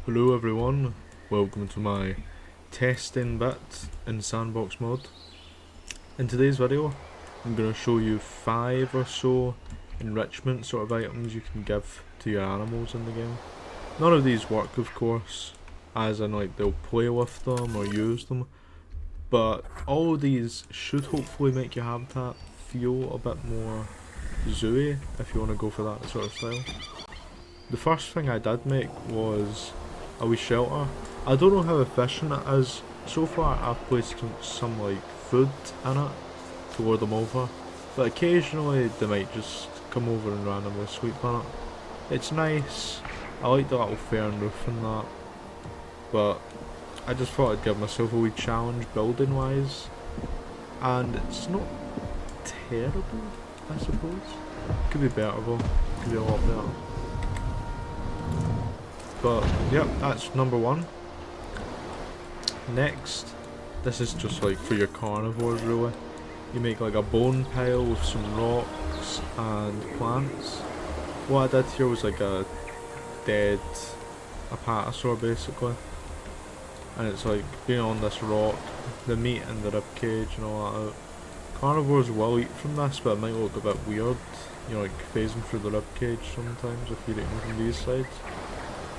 Hello everyone, welcome to my testing bit in sandbox mode. In today's video, I'm going to show you 5 or so enrichment sort of items you can give to your animals in the game. None of these work of course, as in like they'll play with them or use them, but all of these should hopefully make your habitat feel a bit more zoo-y if you want to go for that sort of style. The first thing I did make was a wee shelter. I don't know how efficient it is. So far I've placed some like food in it to lure them over, but occasionally they might just come over and randomly sleep on it. It's nice, I like the little fern roof and that, but I just thought I'd give myself a wee challenge building wise, and it's not terrible I suppose. Could be better though, could be a lot better. But yep, that's number 1. Next, this is just like for your carnivores really. You make like a bone pile with some rocks and plants. What I did here was like a dead apatosaur basically. And it's like being on this rock, the meat and the rib cage and all that out. Carnivores will eat from this, but it might look a bit weird. You know, like phasing through the rib cage sometimes if you're eating from these sides.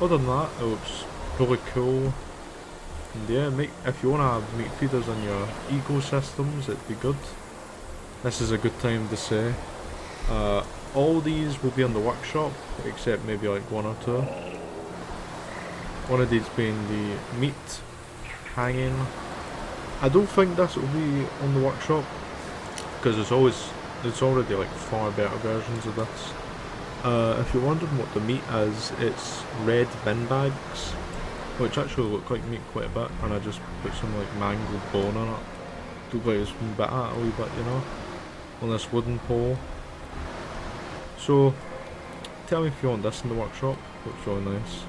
Other than that, it looks really cool. And yeah, if you want to have meat feeders in your ecosystems, it'd be good. This is a good time to say. All these will be on the workshop, except maybe like 1 or 2. One of these being the meat hanging. I don't think this will be on the workshop, because there's already like far better versions of this. If you're wondering what the meat is, it's red bin bags, which actually look like meat quite a bit, and I just put some like mangled bone on it. Look like it's been bit at a wee bit, you know, on this wooden pole. So, tell me if you want this in the workshop, looks really nice.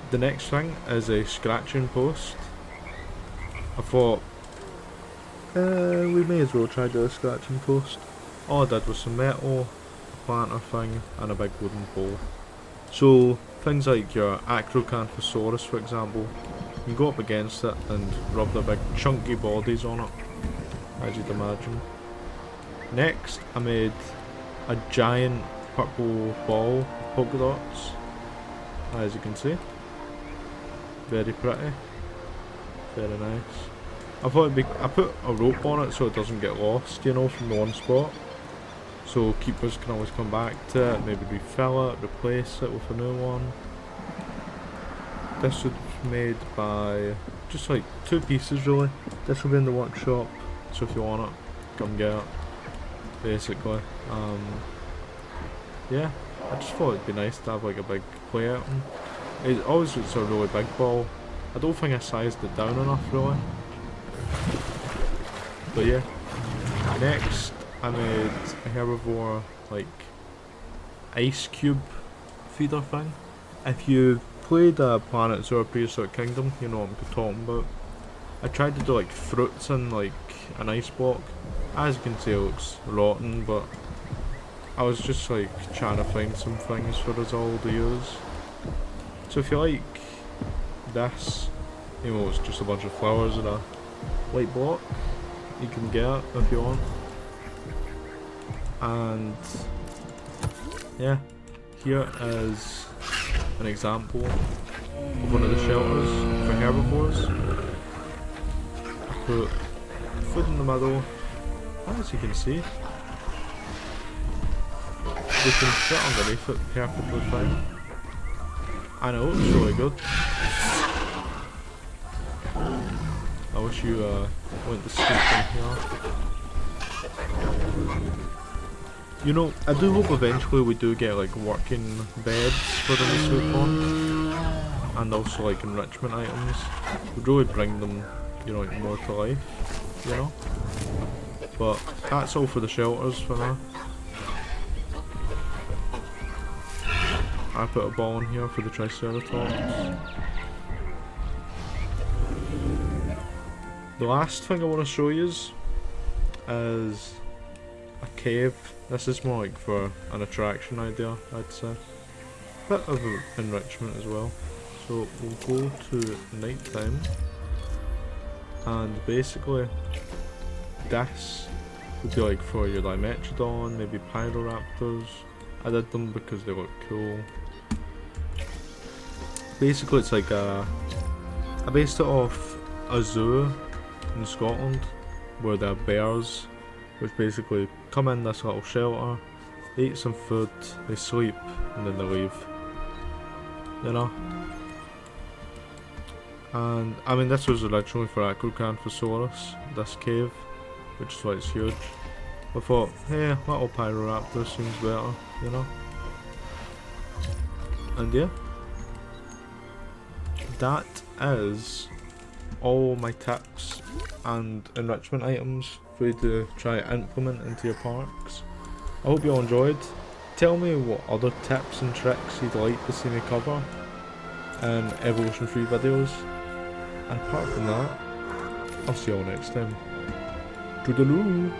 The next thing is a scratching post. I thought, we may as well try to a scratching post. All I did was some metal, planter thing, and a big wooden pole. So things like your Acrocanthosaurus for example, you can go up against it and rub their big chunky bodies on it, as you'd imagine. Next I made a giant purple ball with polka dots, as you can see. Very pretty, very nice. I thought I put a rope on it so it doesn't get lost, you know, from the one spot. So keepers can always come back to it, maybe refill it, replace it with a new one. This was made by just like 2 pieces really. This will be in the workshop, so if you want it, come get it. Basically. Yeah, I just thought it'd be nice to have like a big play item. Obviously it's a really big ball. I don't think I sized it down enough really. But yeah. Next I made a herbivore like ice cube feeder thing. If you played Planet Zoo or Prehistoric Kingdom, you know what I'm talking about. I tried to do like fruits in like an ice block. As you can see it looks rotten, but I was just like trying to find some things for us all to use. So if you like this, you know it's just a bunch of flowers in a white block, you can get it if you want. And yeah, here is an example of one of the shelters for herbivores. I put food in the middle, as you can see. They can sit underneath it perfectly fine, and it looks really good. I wish you went to sleep in here. You know, I do hope eventually we do get like working beds for them to sleep on, and also like enrichment items. Would really bring them, you know, like more to life, you know. But that's all for the shelters for now. I put a ball in here for the Triceratops. The last thing I want to show you is a cave. This is more like for an attraction idea, I'd say. bit of enrichment as well. So we'll go to night time, and basically this would be like for your Dimetrodon, maybe Pyroraptors. I did them because they look cool. Basically it's like I based it off a zoo in Scotland where there are bears which basically come in this little shelter, they eat some food, they sleep, and then they leave. You know? And I mean this was originally for Acrocanthosaurus, this cave, which is why it's huge. I thought, hey, little Pyroraptor seems better, you know? And yeah. That is all my tips and enrichment items for you to try and implement into your parks. I hope you all enjoyed. Tell me what other tips and tricks you'd like to see me cover in Evolution 3 videos. And apart from that, I'll see you all next time. Toodaloo!